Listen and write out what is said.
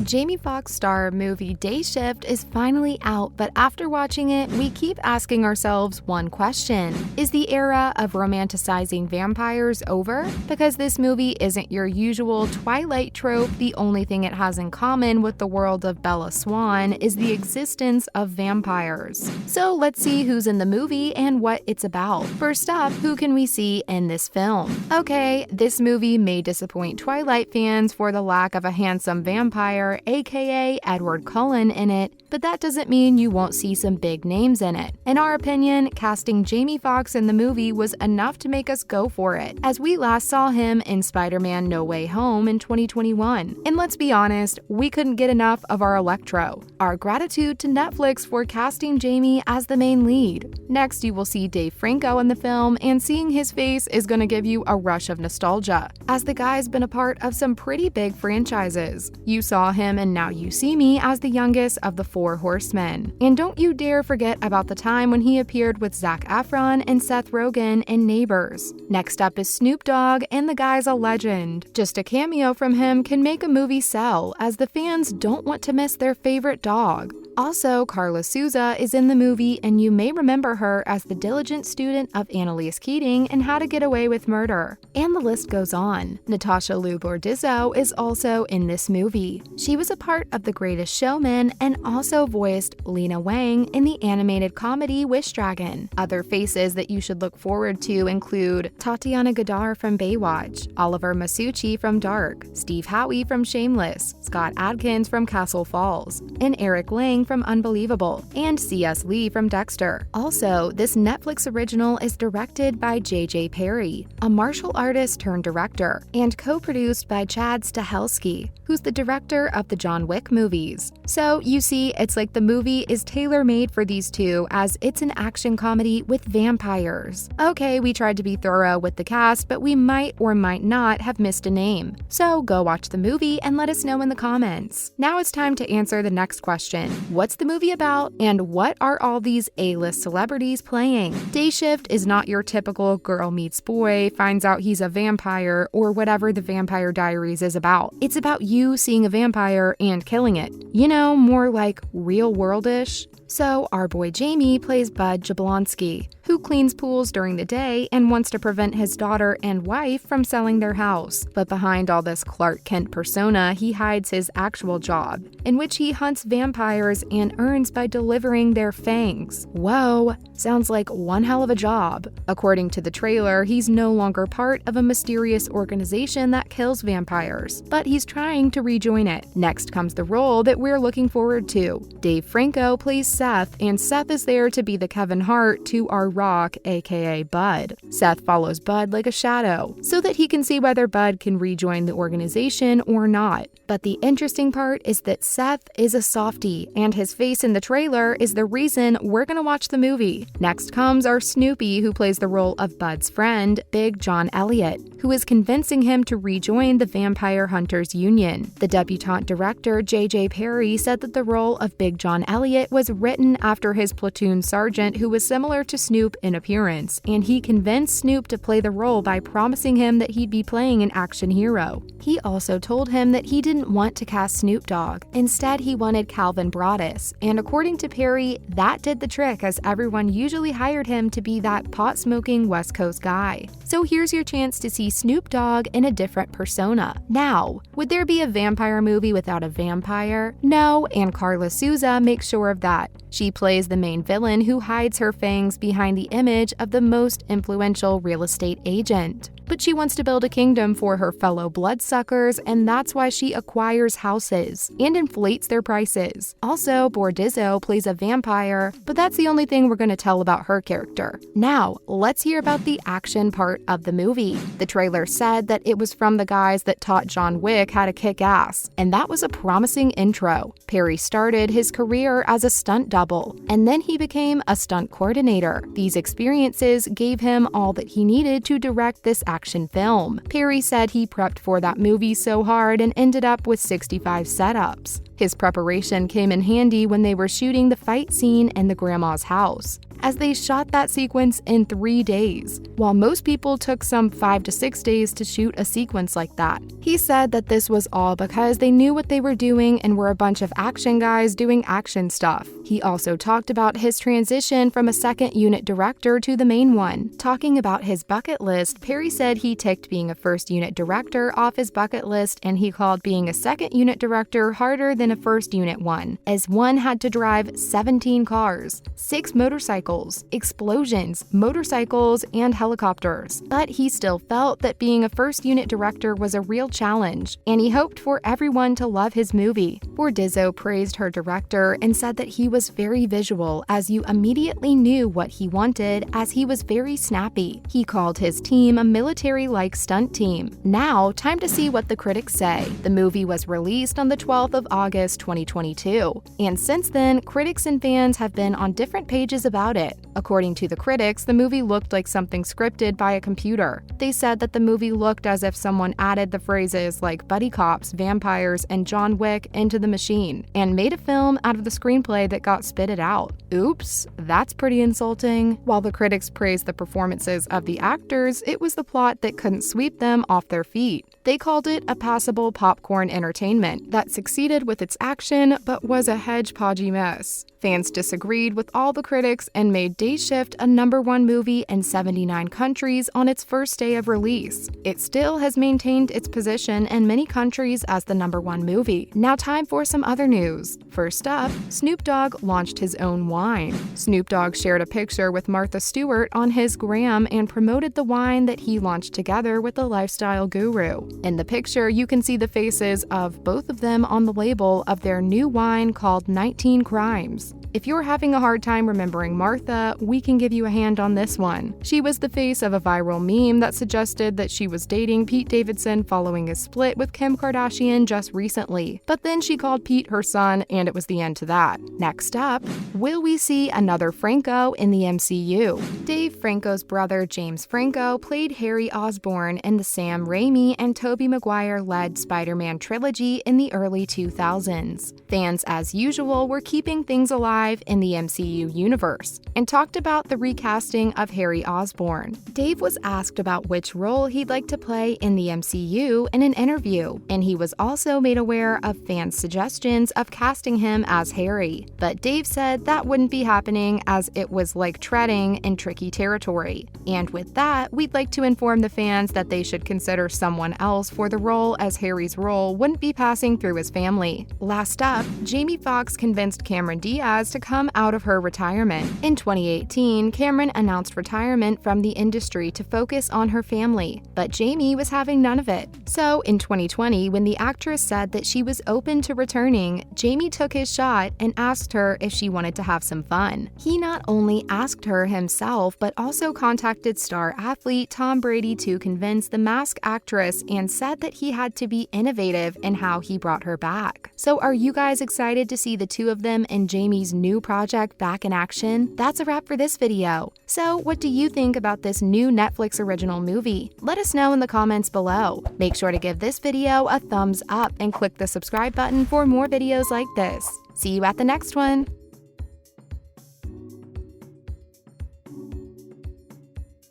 Jamie Foxx star movie Day Shift is finally out, but after watching it, we keep asking ourselves one question. Is the era of romanticizing vampires over? Because this movie isn't your usual Twilight trope, the only thing it has in common with the world of Bella Swan is the existence of vampires. So let's see who's in the movie and what it's about. First up, who can we see in this film? Okay, this movie may disappoint Twilight fans for the lack of a handsome vampire, aka Edward Cullen, in it, but that doesn't mean you won't see some big names in it. In our opinion, casting Jamie Foxx in the movie was enough to make us go for it, as we last saw him in Spider-Man No Way Home in 2021. And let's be honest, we couldn't get enough of our Electro. Our gratitude to Netflix for casting Jamie as the main lead. Next, you will see Dave Franco in the film, and seeing his face is gonna give you a rush of nostalgia, as the guy's been a part of some pretty big franchises. You saw him in Now You See Me as the youngest of the Four Horsemen. And don't you dare forget about the time when he appeared with Zac Efron and Seth Rogen in Neighbors. Next up is Snoop Dogg, and the guy's a legend. Just a cameo from him can make a movie sell, as the fans don't want to miss their favorite dog. Also, Karla Souza is in the movie, and you may remember her as the diligent student of Annalise Keating in How to Get Away with Murder. And the list goes on. Natasha Liu Bordizzo is also in this movie. She was a part of The Greatest Showman and also voiced Lena Wang in the animated comedy Wish Dragon. Other faces that you should look forward to include Tatiana Gadar from Baywatch, Oliver Masucci from Dark, Steve Howey from Shameless, Scott Adkins from Castle Falls, and Eric Lang from Unbelievable, and C.S. Lee from Dexter. Also, this Netflix original is directed by J.J. Perry, a martial artist turned director, and co-produced by Chad Stahelski, who's the director of the John Wick movies. So you see, it's like the movie is tailor-made for these two, as it's an action comedy with vampires. Okay, we tried to be thorough with the cast, but we might or might not have missed a name. So go watch the movie and let us know in the comments. Now it's time to answer the next question. What's the movie about, and what are all these A-list celebrities playing? Day Shift is not your typical girl meets boy, finds out he's a vampire, or whatever the Vampire Diaries is about. It's about you seeing a vampire and killing it. You know, more like real-world-ish. So our boy Jamie plays Bud Jablonski, who cleans pools during the day and wants to prevent his daughter and wife from selling their house. But behind all this Clark Kent persona, he hides his actual job, in which he hunts vampires and earns by delivering their fangs. Whoa, sounds like one hell of a job. According to the trailer, he's no longer part of a mysterious organization that kills vampires, but he's trying to rejoin it. Next comes the role that we're looking forward to. Dave Franco plays Seth, and Seth is there to be the Kevin Hart to our Rock, aka Bud. Seth follows Bud like a shadow, so that he can see whether Bud can rejoin the organization or not. But the interesting part is that Seth is a softie, and his face in the trailer is the reason we're gonna watch the movie. Next comes our Snoopy, who plays the role of Bud's friend, Big John Elliott, who is convincing him to rejoin the Vampire Hunters Union. The debutante director, J.J. Perry, said that the role of Big John Elliott was written after his platoon sergeant, who was similar to Snoop in appearance, and he convinced Snoop to play the role by promising him that he'd be playing an action hero. He also told him that he didn't want to cast Snoop Dogg. Instead, he wanted Calvin Broadus, and according to Perry, that did the trick, as everyone usually hired him to be that pot-smoking West Coast guy. So here's your chance to see Snoop Dogg in a different persona. Now, would there be a vampire movie without a vampire? No, and Karla Souza makes sure of that. She plays the main villain who hides her fangs behind the image of the most influential real estate agent. But she wants to build a kingdom for her fellow bloodsuckers, and that's why she acquires houses and inflates their prices. Also, Bordizzo plays a vampire, but that's the only thing we're going to tell about her character. Now, let's hear about the action part of the movie. The trailer said that it was from the guys that taught John Wick how to kick ass, and that was a promising intro. Perry started his career as a stunt double, and then he became a stunt coordinator. These experiences gave him all that he needed to direct this action film. Perry said he prepped for that movie so hard and ended up with 65 setups. His preparation came in handy when they were shooting the fight scene in the grandma's house. as they shot that sequence in 3 days, while most people took some 5 to 6 days to shoot a sequence like that. He said that this was all because they knew what they were doing and were a bunch of action guys doing action stuff. He also talked about his transition from a second unit director to the main one. Talking about his bucket list, Perry said he ticked being a first unit director off his bucket list, and he called being a second unit director harder than a first unit one, as one had to drive 17 cars, 6 motorcycles, explosions, motorcycles, and helicopters. But he still felt that being a first unit director was a real challenge, and he hoped for everyone to love his movie. Dizzo praised her director and said that he was very visual, as you immediately knew what he wanted, as he was very snappy. He called his team a military-like stunt team. Now, time to see what the critics say. The movie was released on the 12th of August 2022, and since then, critics and fans have been on different pages about it. According to the critics, the movie looked like something scripted by a computer. They said that the movie looked as if someone added the phrases like buddy cops, vampires, and John Wick into the machine, and made a film out of the screenplay that got spitted out. Oops, that's pretty insulting. While the critics praised the performances of the actors, it was the plot that couldn't sweep them off their feet. They called it a passable popcorn entertainment that succeeded with its action but was a hodgepodgey mess. Fans disagreed with all the critics and made Day Shift a #1 movie in 79 countries on its first day of release. It still has maintained its position in many countries as the #1 movie. Now time for some other news. First up, Snoop Dogg launched his own wine. Snoop Dogg shared a picture with Martha Stewart on his gram and promoted the wine that he launched together with the lifestyle guru. In the picture, you can see the faces of both of them on the label of their new wine called 19 Crimes. If you're having a hard time remembering Martha, we can give you a hand on this one. She was the face of a viral meme that suggested that she was dating Pete Davidson following his split with Kim Kardashian just recently. But then she called Pete her son, and it was the end to that. Next up, will we see another Franco in the MCU? Dave Franco's brother James Franco played Harry Osborn in the Sam Raimi and Tobey Maguire-led Spider-Man trilogy in the early 2000s. Fans, as usual, were keeping things alive in the MCU universe and talked about the recasting of Harry Osborn. Dave was asked about which role he'd like to play in the MCU in an interview, and he was also made aware of fans' suggestions of casting him as Harry. But Dave said that wouldn't be happening, as it was like treading in tricky territory. And with that, we'd like to inform the fans that they should consider someone else for the role, as Harry's role wouldn't be passing through his family. Last up, Jamie Foxx convinced Cameron Diaz to come out of her retirement. In 2018, Cameron announced retirement from the industry to focus on her family, but Jamie was having none of it. So in 2020, when the actress said that she was open to returning, Jamie took his shot and asked her if she wanted to have some fun. He not only asked her himself, but also contacted star athlete Tom Brady to convince the Mask actress, and said that he had to be innovative in how he brought her back. So are you guys excited to see the two of them in Jamie's new project back in action? That's a wrap for this video. So what do you think about this new Netflix original movie? Let us know in the comments below. Make sure to give this video a thumbs up and click the subscribe button for more videos like this. See you at the next one.